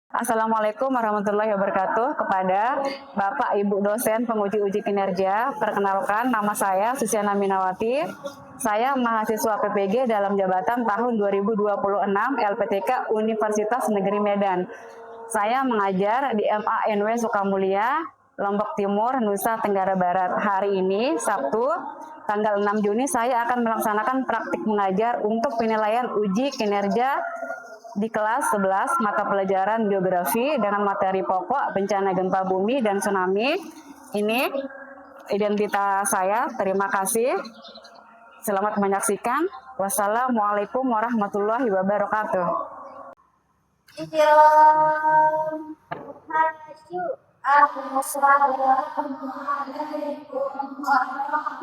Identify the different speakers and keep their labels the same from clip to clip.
Speaker 1: Assalamualaikum warahmatullahi wabarakatuh kepada Bapak Ibu dosen penguji uji kinerja. Perkenalkan, nama saya Susiana Minawati. Saya mahasiswa PPG dalam jabatan tahun 2026 LPTK Universitas Negeri Medan. Saya mengajar di MANW Sukamulya, Lombok Timur, Nusa Tenggara Barat. Hari ini, Sabtu, tanggal 6 Juni, saya akan melaksanakan praktik mengajar untuk penilaian uji kinerja di kelas 11 mata pelajaran geografi dengan materi pokok bencana gempa bumi dan tsunami. Ini identitas saya. Terima kasih. Selamat menyaksikan. Wassalamualaikum warahmatullahi wabarakatuh. Assalamualaikum warahmatullahi wabarakatuh.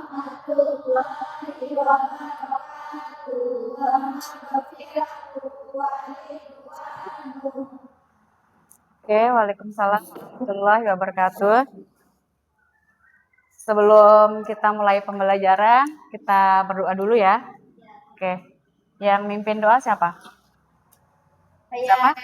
Speaker 1: Oke, waalaikumsalam warahmatullahi wabarakatuh. Sebelum kita mulai pembelajaran, kita berdoa dulu ya. Oke, yang mimpin doa siapa?
Speaker 2: Siapa?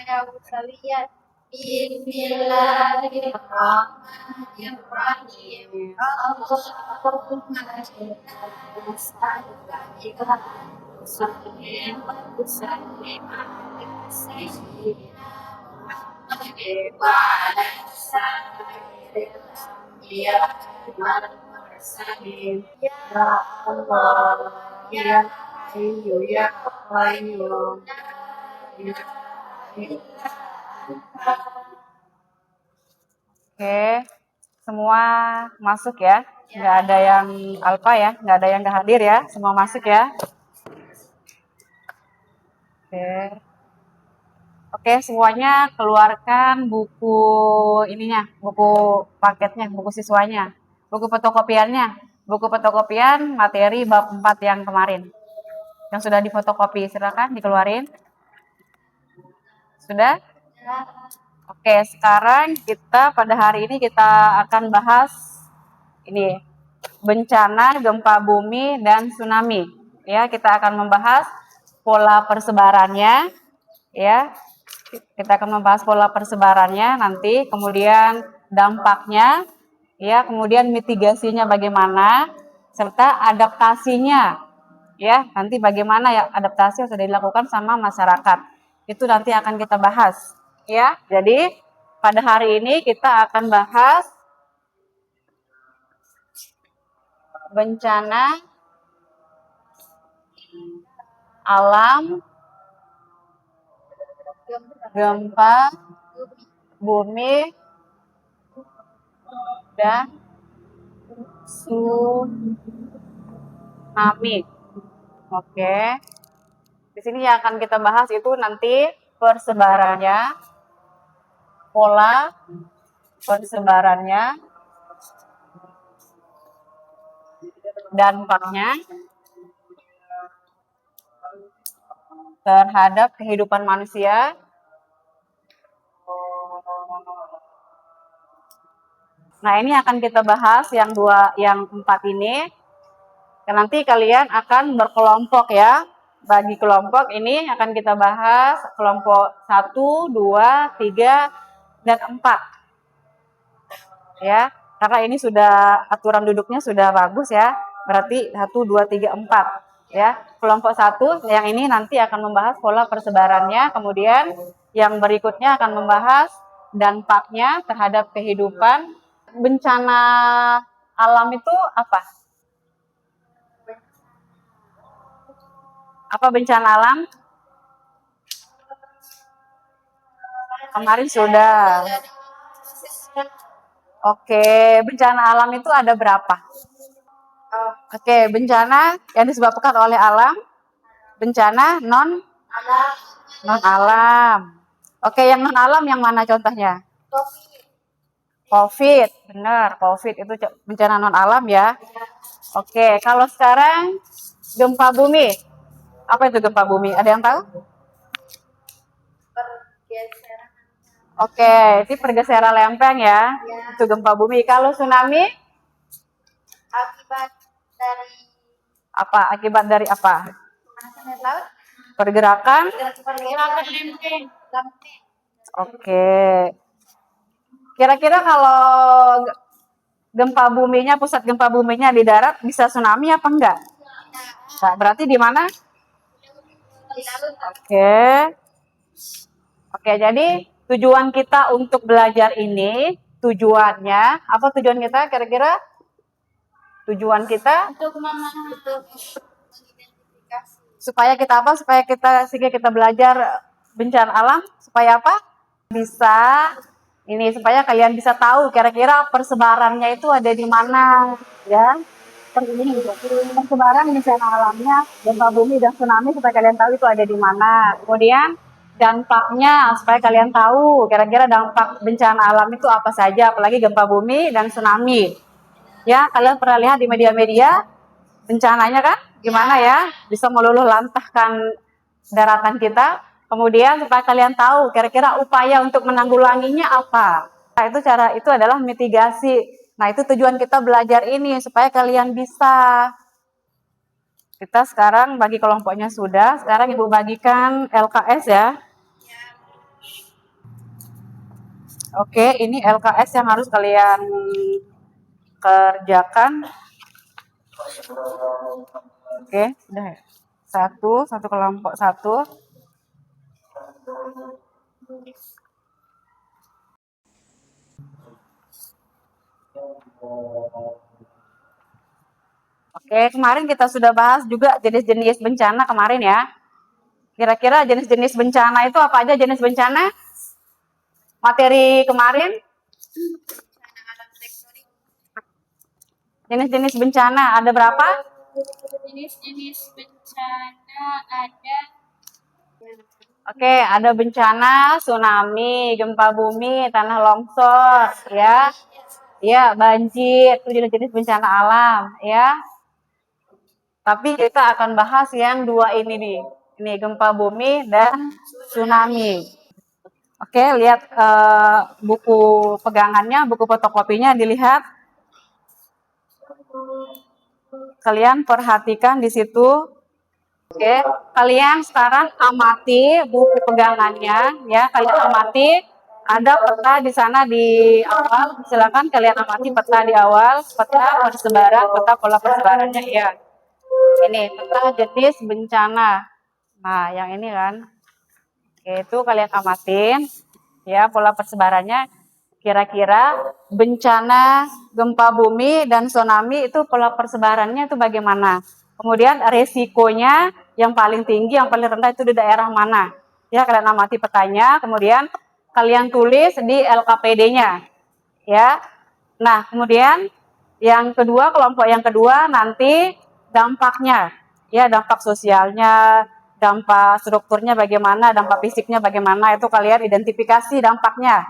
Speaker 2: Bismillahirrahmanirrahim.
Speaker 1: Oke, semua masuk ya? Nggak ada yang alfa ya? Nggak ada yang nggak hadir ya? Semua masuk ya? Oke, semuanya keluarkan buku ininya, buku paketnya, buku siswanya, buku fotokopiannya, buku fotokopian materi bab 4 yang kemarin. Yang sudah difotokopi, silakan dikeluarin. Sudah? Oke, sekarang kita pada hari ini kita akan bahas ini bencana gempa bumi dan tsunami. Ya, kita akan membahas pola persebarannya, ya. Kita akan membahas pola persebarannya nanti, kemudian dampaknya, ya, kemudian mitigasinya bagaimana, serta adaptasinya, ya. Nanti bagaimana ya adaptasi yang sudah dilakukan sama masyarakat. Itu nanti akan kita bahas, ya. Jadi pada hari ini kita akan bahas bencana alam, gempa bumi dan tsunami. Oke. Di sini yang akan kita bahas itu nanti persebarannya, pola persebarannya, dampaknya terhadap kehidupan manusia, nah ini akan kita bahas yang 4 ini. Nanti kalian akan berkelompok ya. Bagi kelompok ini akan kita bahas kelompok 1, 2, 3, dan 4. Ya, karena ini sudah aturan duduknya sudah bagus ya. Berarti 1, 2, 3, 4. Ya, kelompok 1 yang ini nanti akan membahas pola persebarannya, kemudian yang berikutnya akan membahas dampaknya terhadap kehidupan. Bencana alam itu apa? Apa bencana alam? Kemarin sudah. Oke, bencana alam itu ada berapa? Oke, bencana yang disebabkan oleh alam, bencana non alam. Oke, yang non alam yang mana contohnya? COVID, benar. COVID itu bencana non alam ya. Oke, kalau sekarang gempa bumi. Apa itu gempa bumi? Ada yang tahu? Oke, itu pergeseran lempeng ya. Itu gempa bumi. Kalau tsunami?
Speaker 2: Akibat dari
Speaker 1: Apa? Akibat dari apa? Pergerakan?
Speaker 2: lempeng.
Speaker 1: Oke. Kira-kira kalau gempa buminya, pusat gempa buminya di darat bisa tsunami apa enggak? Nah, berarti di mana?
Speaker 2: Di laut.
Speaker 1: Oke. Oke, jadi tujuan kita untuk belajar ini, tujuannya, apa tujuan kita kira-kira? Tujuan kita
Speaker 2: Untuk mengidentifikasi.
Speaker 1: supaya kita apa? Sehingga kita belajar bencana alam, supaya apa? Bisa ini supaya kalian bisa tahu kira-kira persebarannya itu ada di mana, ya. Persebaran bencana alamnya, gempa bumi dan tsunami supaya kalian tahu itu ada di mana. Kemudian dampaknya supaya kalian tahu kira-kira dampak bencana alam itu apa saja, apalagi gempa bumi dan tsunami. Ya, kalian pernah lihat di media-media bencananya kan? Gimana ya? Bisa meluluh lantahkan daratan kita. Kemudian supaya kalian tahu kira-kira upaya untuk menanggulanginya apa. Nah, itu adalah mitigasi. Nah, itu tujuan kita belajar ini supaya kalian bisa. Kita sekarang bagi kelompoknya sudah. Sekarang Ibu bagikan LKS ya. Oke, ini LKS yang harus kalian kerjakan. Oke, sudah ya. Satu kelompok satu. Oke, kemarin kita sudah bahas juga jenis-jenis bencana kemarin ya. Kira-kira jenis-jenis bencana itu apa aja jenis bencana? Materi kemarin,
Speaker 2: Bencana alam tektonik.
Speaker 1: jenis-jenis bencana ada berapa?
Speaker 2: Jenis-jenis bencana ada.
Speaker 1: Oke, ada bencana, tsunami, gempa bumi, tanah longsor, ya. Ya, banjir, itu jenis-jenis bencana alam, ya. Tapi kita akan bahas yang dua ini nih. Ini gempa bumi dan tsunami. Oke, lihat buku pegangannya, buku fotokopinya dilihat. Kalian perhatikan di situ. Oke, kalian sekarang amati buku pegangannya, ya. Kalian amati ada peta di sana di awal. Silakan kalian amati peta di awal, peta persebaran, peta pola persebarannya, ya. Ini peta jenis bencana. Nah, yang ini kan, itu kalian amatin, ya, pola persebarannya. Kira-kira bencana gempa bumi dan tsunami itu pola persebarannya itu bagaimana? Kemudian resikonya yang paling tinggi, yang paling rendah itu di daerah mana? Ya, kalian amati petanya, kemudian kalian tulis di LKPD-nya. Ya. Nah, kemudian yang kedua, kelompok yang kedua nanti dampaknya. Ya, dampak sosialnya, dampak strukturnya bagaimana, dampak fisiknya bagaimana, itu kalian identifikasi dampaknya.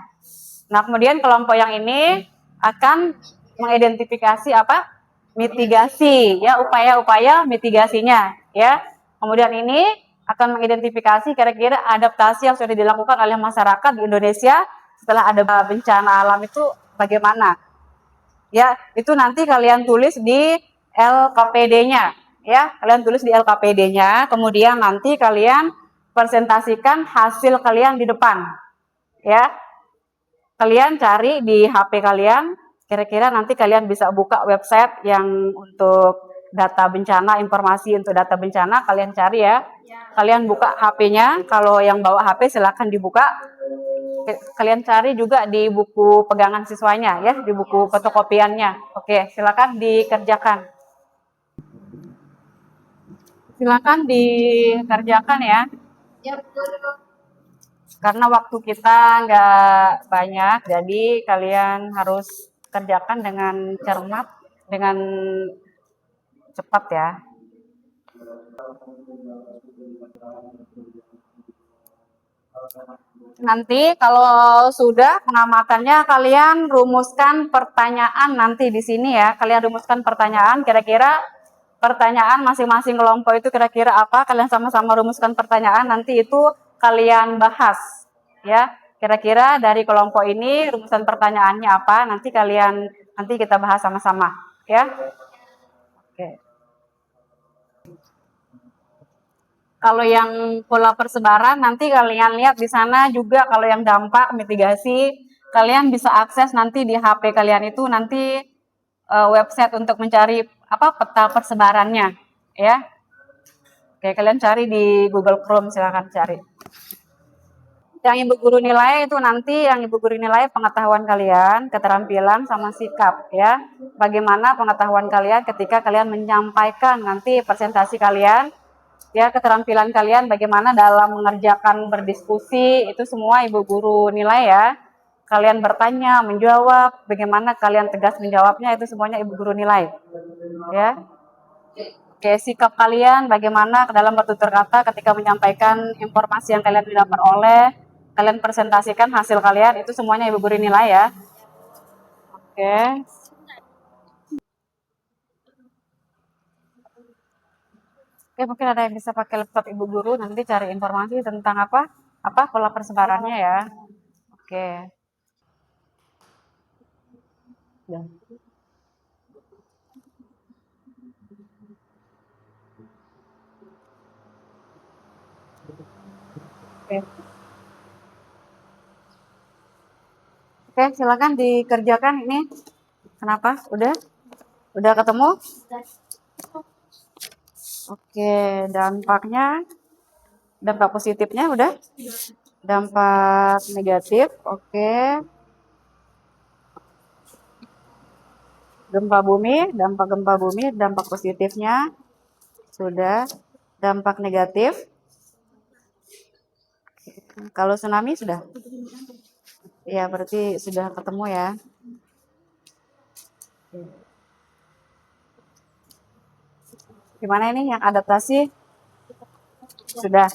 Speaker 1: Nah, kemudian kelompok yang ini akan mengidentifikasi apa? Mitigasi, ya, upaya-upaya mitigasinya, ya. Kemudian ini akan mengidentifikasi kira-kira adaptasi yang sudah dilakukan oleh masyarakat di Indonesia setelah ada bencana alam itu bagaimana. Ya, itu nanti kalian tulis di LKPD-nya, ya. Kalian tulis di LKPD-nya, kemudian nanti kalian presentasikan hasil kalian di depan, ya. Kalian cari di HP kalian, kira-kira nanti kalian bisa buka website yang untuk data bencana, informasi untuk data bencana, kalian cari ya. Kalian buka HP-nya, kalau yang bawa HP silakan dibuka. Kalian cari juga di buku pegangan siswanya ya, di buku fotokopiannya. Oke, silakan dikerjakan. Silakan dikerjakan ya.
Speaker 2: Ya, betul.
Speaker 1: Karena waktu kita nggak banyak, jadi kalian harus kerjakan dengan cermat, dengan cepat ya. Nanti kalau sudah pengamatannya, kalian rumuskan pertanyaan nanti di sini ya. Kalian rumuskan pertanyaan, kira-kira pertanyaan masing-masing kelompok itu kira-kira apa, kalian sama-sama rumuskan pertanyaan, nanti itu kalian bahas ya. Kira-kira dari kelompok ini rumusan pertanyaannya apa, nanti kita bahas sama-sama ya. Oke. Kalau yang pola persebaran nanti kalian lihat di sana juga kalau yang dampak mitigasi kalian bisa akses nanti di HP kalian itu nanti website untuk mencari apa peta persebarannya ya. Oke, kalian cari di Google Chrome silakan cari. Yang Ibu Guru nilai itu nanti yang Ibu Guru nilai pengetahuan kalian, keterampilan sama sikap ya. Bagaimana pengetahuan kalian ketika kalian menyampaikan nanti presentasi kalian ya, keterampilan kalian bagaimana dalam mengerjakan berdiskusi itu semua Ibu Guru nilai ya. Kalian bertanya, menjawab, bagaimana kalian tegas menjawabnya itu semuanya Ibu Guru nilai. Ya. Oke, sikap kalian bagaimana dalam bertutur kata ketika menyampaikan informasi yang kalian tidak peroleh, kalian presentasikan hasil kalian itu semuanya Ibu Guru nilai ya. Oke. Oke, mungkin ada yang bisa pakai laptop Ibu Guru nanti cari informasi tentang apa pola persebarannya ya. Oke. Ya. Oke. Oke, silakan dikerjakan ini. Kenapa? Udah ketemu? Oke, dampak positifnya udah? Dampak negatif, oke. Gempa bumi, dampak positifnya sudah. Dampak negatif. Kalau tsunami sudah? Iya, berarti sudah ketemu ya. Gimana ini yang adaptasi? Sudah.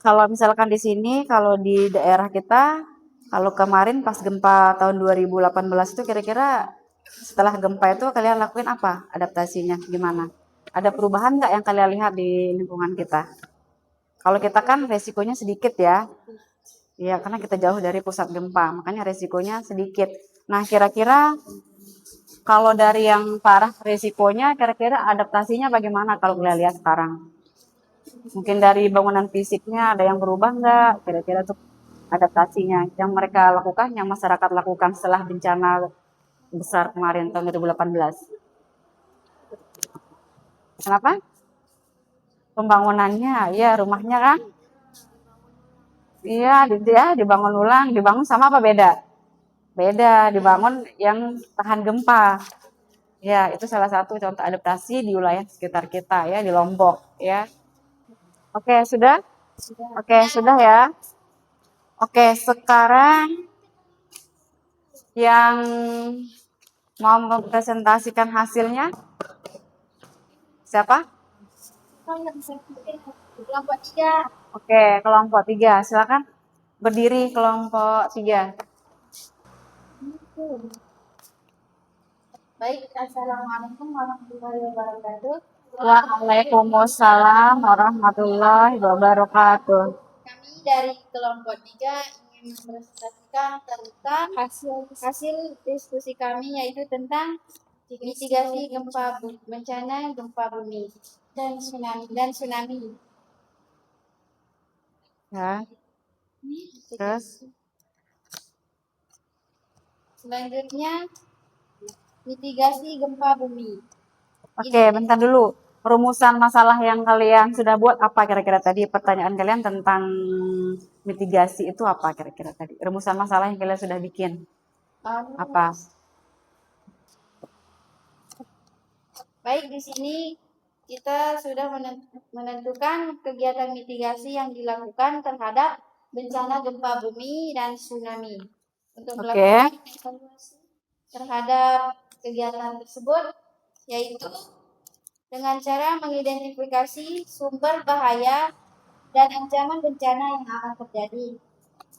Speaker 1: Kalau misalkan di sini, kalau di daerah kita, kalau kemarin pas gempa tahun 2018 itu kira-kira setelah gempa itu kalian lakuin apa adaptasinya? Gimana? Ada perubahan nggak yang kalian lihat di lingkungan kita? Kalau kita kan resikonya sedikit ya. Ya, karena kita jauh dari pusat gempa, makanya resikonya sedikit. Nah, kira-kira kalau dari yang parah resikonya, kira-kira adaptasinya bagaimana kalau kalian lihat sekarang? Mungkin dari bangunan fisiknya ada yang berubah nggak? Kira-kira untuk adaptasinya yang mereka lakukan, yang masyarakat lakukan setelah bencana besar kemarin tahun 2018. Kenapa? Pembangunannya, ya rumahnya kan? Iya, dibangun ulang, dibangun sama apa beda? Beda, dibangun yang tahan gempa. Ya, itu salah satu contoh adaptasi di wilayah sekitar kita ya, di Lombok ya. Oke, sudah? Oke, sudah ya. Oke, sekarang yang mau mempresentasikan hasilnya siapa?
Speaker 2: Kelompok 3.
Speaker 1: Oke, kelompok 3. Silakan berdiri kelompok 3.
Speaker 2: Baik, Assalamualaikum warahmatullahi wabarakatuh.
Speaker 1: Waalaikumsalam warahmatullahi wabarakatuh.
Speaker 2: Kami dari kelompok 3 ingin mempresentasikan tentang hasil diskusi kami yaitu tentang mitigasi bencana gempa bumi dan tsunami.
Speaker 1: Ya, terus
Speaker 2: Selanjutnya mitigasi gempa bumi.
Speaker 1: oke, bentar dulu. Rumusan masalah yang kalian sudah buat apa kira-kira tadi? Pertanyaan kalian tentang mitigasi itu apa kira-kira tadi? Rumusan masalah yang kalian sudah bikin apa?
Speaker 2: Baik, di sini kita sudah menentukan kegiatan mitigasi yang dilakukan terhadap bencana gempa bumi dan tsunami. Untuk melakukan evaluasi terhadap kegiatan tersebut, yaitu dengan cara mengidentifikasi sumber bahaya dan ancaman bencana yang akan terjadi.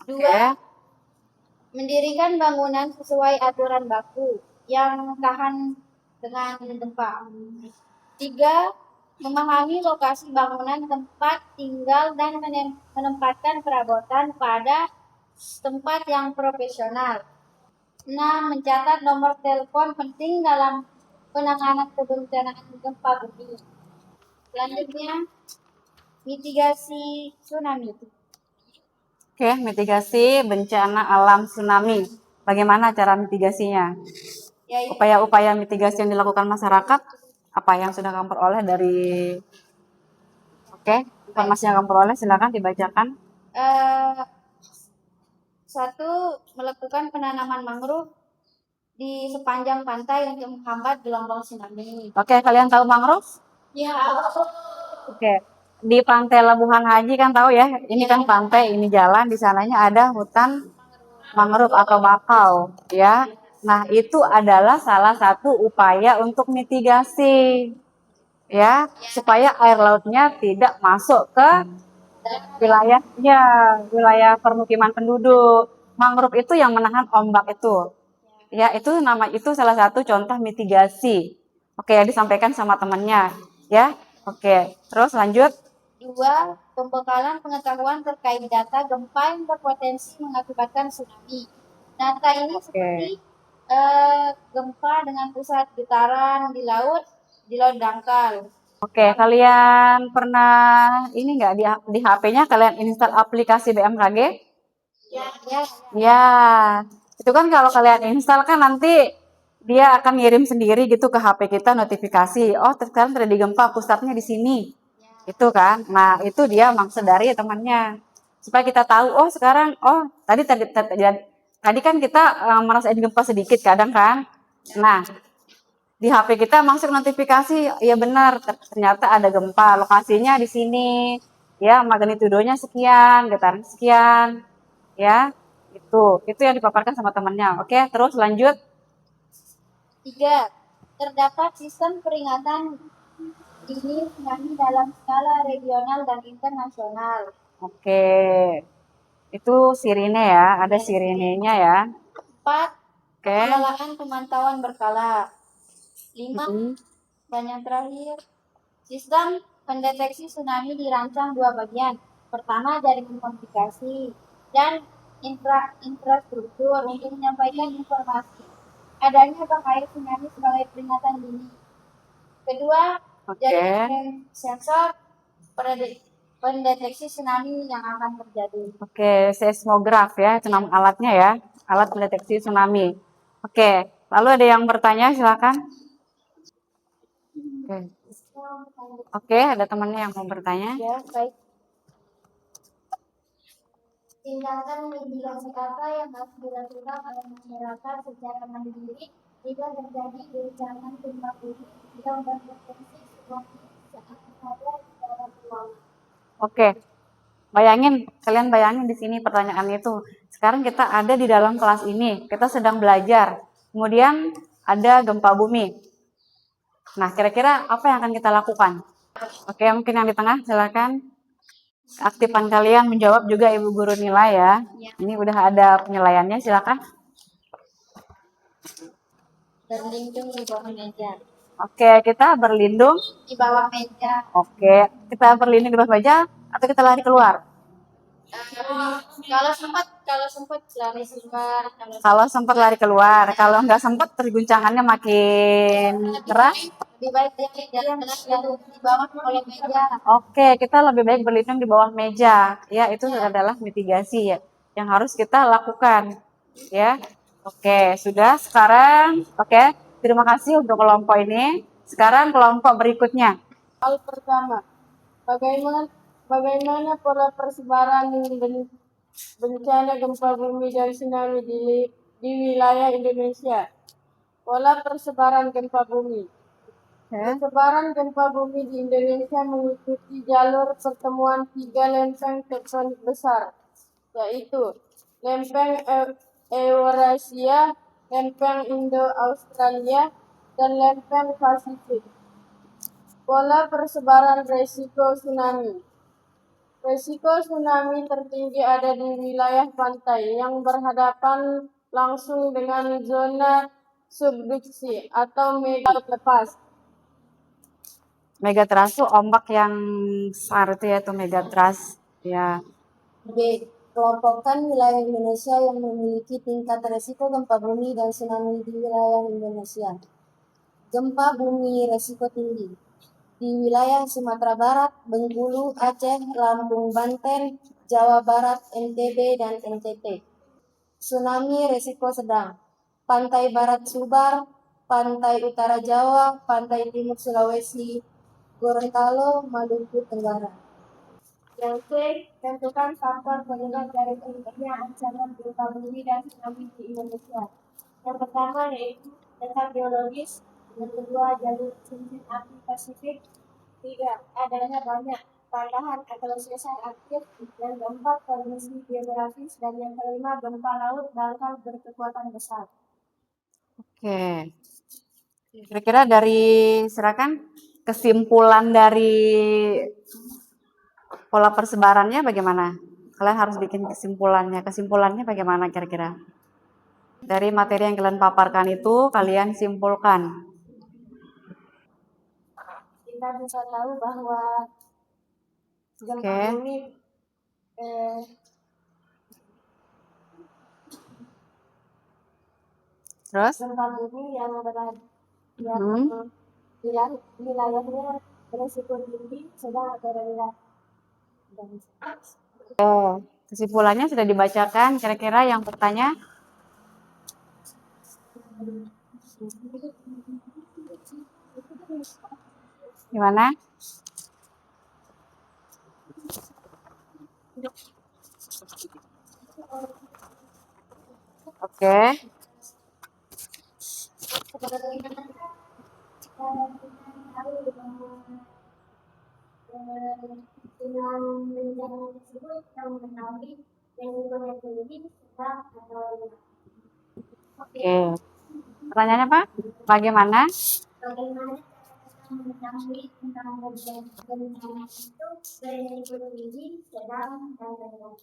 Speaker 2: 2. Mendirikan bangunan sesuai aturan baku yang tahan dengan gempa. 3. Memahami lokasi bangunan tempat tinggal dan menempatkan perabotan pada tempat yang profesional. 6. Mencatat nomor telepon penting dalam penanganan kebencanaan gempa bumi. Selanjutnya, mitigasi tsunami.
Speaker 1: Oke, mitigasi bencana alam tsunami. Bagaimana cara mitigasinya?
Speaker 2: Yaitu
Speaker 1: Upaya-upaya mitigasi yang dilakukan masyarakat, apa yang sudah kamu peroleh dari... Oke, informasi yang kamu peroleh silakan dibacakan.
Speaker 2: eh, satu, melakukan penanaman mangrove di sepanjang pantai untuk menghambat gelombang tsunami.
Speaker 1: Oke, kalian tahu mangrove?
Speaker 2: Ya,
Speaker 1: Oke, di Pantai Labuhan Haji kan tahu ya, ini kan pantai, ini jalan, di sananya ada hutan mangrove atau bakau, ya. Nah, itu adalah salah satu upaya untuk mitigasi, ya, supaya air lautnya tidak masuk ke wilayahnya, wilayah permukiman penduduk. Mangrove itu yang menahan ombak itu, ya, itu salah satu contoh mitigasi. Oke, disampaikan sama temannya, ya. Oke, terus lanjut.
Speaker 2: dua, pembekalan pengetahuan terkait data gempa yang berpotensi mengakibatkan tsunami. Data ini seperti gempa dengan pusat getaran di laut dangkal.
Speaker 1: Oke, kalian pernah ini nggak di HP-nya kalian install aplikasi BMKG?
Speaker 2: Ya,
Speaker 1: Ya, itu kan kalau kalian install kan nanti dia akan ngirim sendiri gitu ke HP kita notifikasi. Oh, sekarang terjadi gempa, pusatnya di sini. Itu kan. Nah, itu dia maksud dari temannya. Supaya kita tahu, oh sekarang, oh tadi kan kita merasain gempa sedikit kadang kan. Nah, di HP kita masuk notifikasi, ya benar, ternyata ada gempa, lokasinya di sini, ya magnitudonya sekian, getaran sekian, ya itu yang dipaparkan sama temannya. Oke, terus lanjut.
Speaker 2: tiga, terdapat sistem peringatan dini tsunami dalam skala regional dan internasional.
Speaker 1: Oke, itu sirine ya, ada sirinenya ya.
Speaker 2: 4,
Speaker 1: Oke.
Speaker 2: pengelolaan pemantauan berkala. 5, dan yang terakhir, sistem pendeteksi tsunami dirancang dua bagian. Pertama, jaringan komunikasi dan infrastruktur untuk menyampaikan informasi adanya bahaya tsunami sebagai peringatan dini. Kedua, jaringan sensor pendeteksi tsunami yang akan terjadi.
Speaker 1: Oke, seismograf ya, itu nama alatnya ya, alat pendeteksi tsunami. Oke, lalu ada yang bertanya, silakan. Oke, ada temannya yang mau bertanya.
Speaker 2: Ya, baik. Tindakan mitigasi apa yang harus dilakukan oleh masyarakat secara mandiri jika terjadi guncangan gempa bumi yang berpotensi tsunami saat berada di dalam ruangan.
Speaker 1: Oke, kalian bayangin di sini pertanyaan itu. Sekarang kita ada di dalam kelas ini, kita sedang belajar. Kemudian ada gempa bumi. Nah, kira-kira apa yang akan kita lakukan? Oke, mungkin yang di tengah, silakan. Aktifan kalian menjawab juga Ibu Guru nilai ya. Ini udah ada penilaiannya, silakan.
Speaker 2: Berlindung di bawah meja.
Speaker 1: Oke, kita berlindung
Speaker 2: Di bawah meja.
Speaker 1: Oke, kita berlindung di bawah meja atau kita lari keluar?
Speaker 2: Kalau sempat lari keluar.
Speaker 1: Kalau sempat lari keluar, kalau nggak sempat terguncangannya makin keras.
Speaker 2: Lebih baik dia di bawah kolong meja.
Speaker 1: Oke, kita lebih baik berlindung di bawah meja. Ya, itu adalah mitigasi ya yang harus kita lakukan. Ya. Oke, sudah sekarang. Oke, terima kasih untuk kelompok ini. Sekarang kelompok berikutnya.
Speaker 2: Hal pertama, bagaimana pola persebaran bencana gempa bumi dan tsunami di wilayah Indonesia? Pola persebaran gempa bumi. Persebaran gempa bumi di Indonesia mengikuti jalur pertemuan tiga lempeng tektonik besar, yaitu lempeng Eurasia, lempeng Indo-Australia, dan lempeng Pasifik. Pola persebaran resiko tsunami. Resiko tsunami tertinggi ada di wilayah pantai yang berhadapan langsung dengan zona subduksi atau megatrust.
Speaker 1: Megatrust itu ombak yang besar itu ya, itu megatrust. Ya.
Speaker 2: B. Kelompokkan wilayah Indonesia yang memiliki tingkat resiko gempa bumi dan tsunami di wilayah Indonesia. Gempa bumi resiko tinggi di wilayah Sumatera Barat, Bengkulu, Aceh, Lampung, Banten, Jawa Barat, NTB, dan NTT. Tsunami resiko sedang. Pantai Barat Subar, Pantai Utara Jawa, Pantai Timur Sulawesi, Gorontalo, Maluku Tenggara. Yang C, tentukan faktor penyebab dari terjadinya ancaman gempa bumi dan tsunami di Indonesia. Yang pertama yaitu letak geologis, yang kedua jalur cincin api Pasifik, tiga adanya banyak patahan atau sesar aktif, yang keempat kondisi geografis, dan yang kelima gempa laut dangkal berkekuatan besar.
Speaker 1: Oke. Kira-kira dari silakan kesimpulan dari pola persebarannya bagaimana? Kalian harus bikin kesimpulannya. Kesimpulannya bagaimana kira-kira? Dari materi yang kalian paparkan itu, kalian simpulkan.
Speaker 2: Kita bisa tahu bahwa gempa
Speaker 1: Oke.
Speaker 2: bumi
Speaker 1: Terus?
Speaker 2: gempa bumi yang berada
Speaker 1: Hmm.
Speaker 2: wilayahnya beresiko tinggi, sedang atau rendah.
Speaker 1: Oh, kesimpulannya sudah dibacakan. Kira-kira yang bertanya gimana? Oke.
Speaker 2: Dengan bencana tersebut kita mengetahui resikonya tinggi, sedang atau rendah.
Speaker 1: Oke. Pertanyaannya Pak, bagaimana?
Speaker 2: Bagaimana kita mengetahui tentang bencana itu beresiko tinggi, sedang, dan rendah?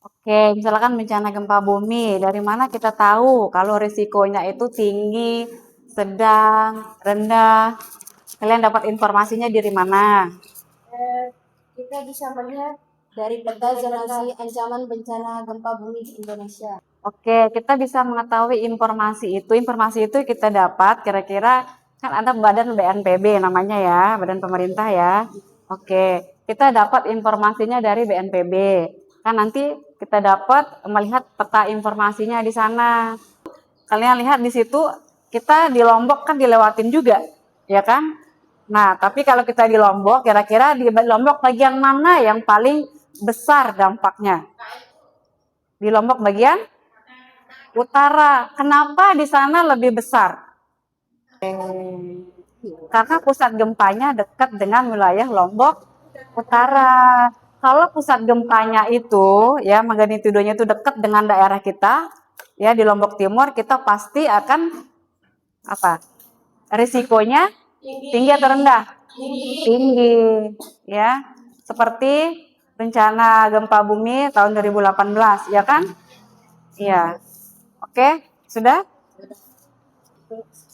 Speaker 1: Oke, misalkan bencana gempa bumi, dari mana kita tahu kalau risikonya itu tinggi, sedang, rendah? Kalian dapat informasinya dari mana?
Speaker 2: Kita bisa melihat dari peta zonasi ancaman bencana gempa bumi di Indonesia.
Speaker 1: Oke, kita bisa mengetahui informasi itu. Informasi itu kita dapat kira-kira kan ada badan BNPB namanya ya, badan pemerintah ya. Oke, kita dapat informasinya dari BNPB. Kan nanti kita dapat melihat peta informasinya di sana. Kalian lihat di situ kita di Lombok kan dilewatin juga, ya kan? Nah, tapi kalau kita di Lombok, kira-kira di Lombok bagian mana yang paling besar dampaknya? Di Lombok bagian utara. Kenapa di sana lebih besar? Karena pusat gempanya dekat dengan wilayah Lombok Utara. Kalau pusat gempanya itu ya magnitudonya itu dekat dengan daerah kita, ya di Lombok Timur, kita pasti akan apa? Risikonya tinggi atau rendah? Tinggi, ya. Seperti bencana gempa bumi tahun 2018, ya kan? Iya. Oke, sudah?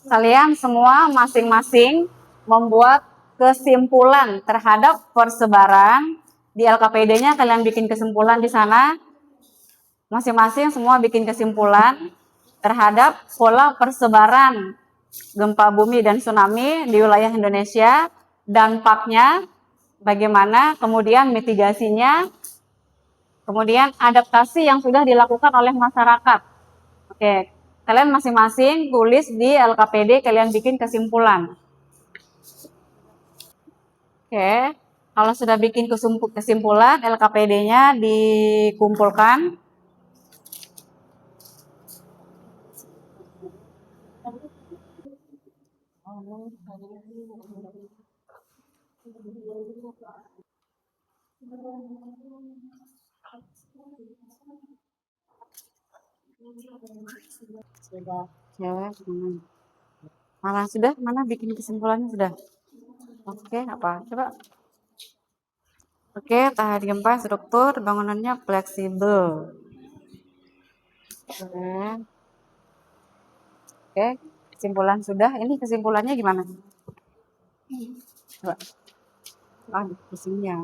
Speaker 1: Kalian semua masing-masing membuat kesimpulan terhadap persebaran di LKPD-nya. Kalian bikin kesimpulan di sana, masing-masing semua bikin kesimpulan terhadap pola persebaran gempa bumi dan tsunami di wilayah Indonesia, dampaknya bagaimana, kemudian mitigasinya, kemudian adaptasi yang sudah dilakukan oleh masyarakat. Oke, kalian masing-masing tulis di LKPD, kalian bikin kesimpulan. Oke, kalau sudah bikin kesimpulan, LKPD-nya dikumpulkan.
Speaker 2: Sudah.
Speaker 1: Ya, mana sudah? Mana bikin kesimpulannya sudah? Oke, apa? Coba. Oke, tahan gempa, struktur bangunannya fleksibel. Oke, kesimpulan sudah. Ini kesimpulannya gimana? Coba. Ah, pusingnya.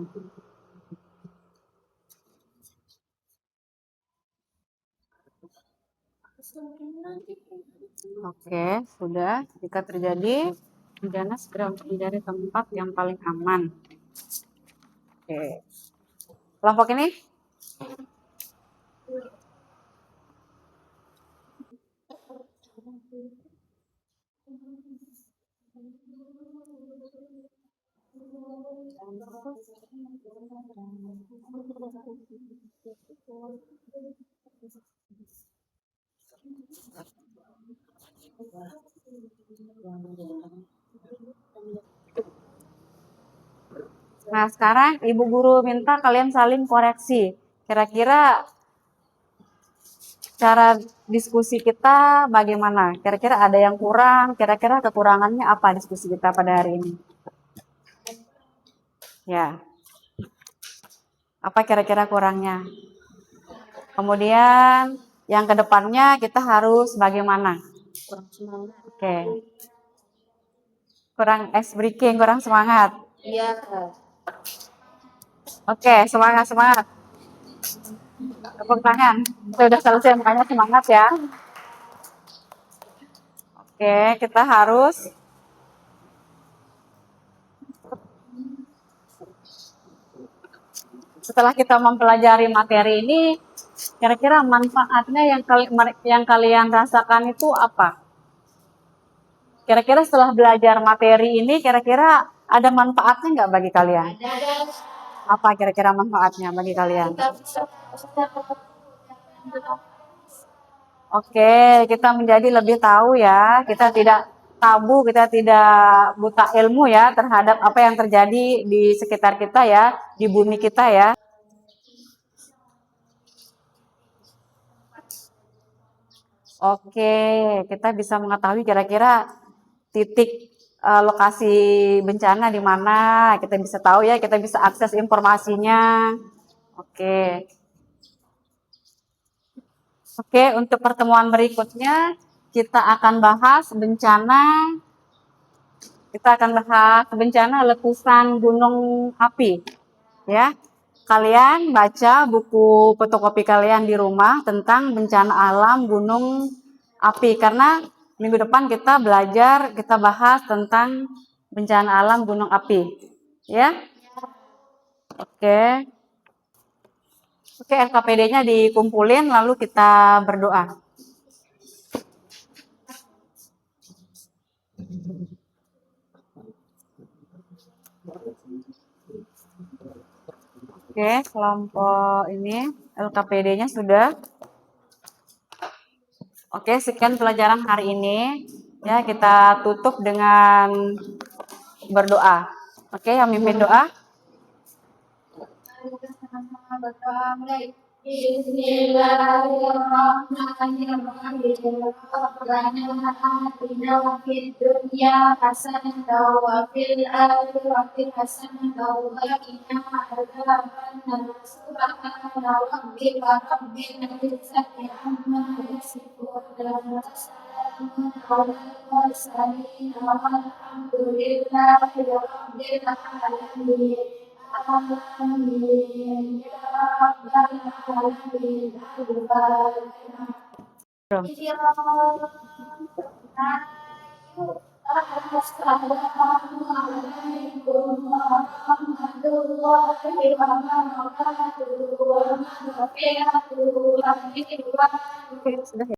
Speaker 1: Oke, sudah. Jika terjadi Bencana segera untuk mencari tempat yang paling aman. Oke. Kelompok ini? Nah, sekarang Ibu Guru minta kalian saling koreksi. Kira-kira cara diskusi kita bagaimana? Kira-kira ada yang kurang? Kira-kira kekurangannya apa diskusi kita pada hari ini? Ya, apa kira-kira kurangnya? Kemudian yang kedepannya kita harus bagaimana? Oke. Kurang ice breaking, kurang semangat.
Speaker 2: Iya.
Speaker 1: Oke, semangat semangat. Tepuk tangan. Sudah selesai, makanya semangat ya. Oke, kita harus setelah kita mempelajari materi ini, kira-kira manfaatnya yang kalian rasakan itu apa? Kira-kira setelah belajar materi ini, kira-kira ada manfaatnya nggak bagi kalian? Apa kira-kira manfaatnya bagi kalian? Oke, kita menjadi lebih tahu ya. Kita tidak tabu, kita tidak buta ilmu ya terhadap apa yang terjadi di sekitar kita ya, di bumi kita ya. Oke, kita bisa mengetahui kira-kira titik lokasi bencana di mana, kita bisa tahu ya, kita bisa akses informasinya. Oke. Oke, untuk pertemuan berikutnya kita akan bahas bencana. Kita akan bahas bencana letusan gunung api. Ya. Kalian baca buku fotokopi kalian di rumah tentang bencana alam gunung api karena minggu depan kita belajar, kita bahas tentang bencana alam gunung api. Ya. Oke. Oke, LKPD-nya dikumpulin lalu kita berdoa. Oke, kelompok ini LKPD-nya sudah. Oke, sekian pelajaran hari ini. Ya, kita tutup dengan berdoa. Oke, yang mimpin doa.
Speaker 2: Bismillahirrahmanirrahim. Rabbana atina fid dunya hasanatan wa fil akhirati hasanatan wa qina adzabannar. Subhana rabbika rabbil izzati amma yasifun. Wassalamun alal mursalin walhamdulillahi rabbil alamin. Amin. Ya rabbal alamin. Assalamualaikum warahmatullahi wabarakatuh.
Speaker 1: Oke, sudah ya.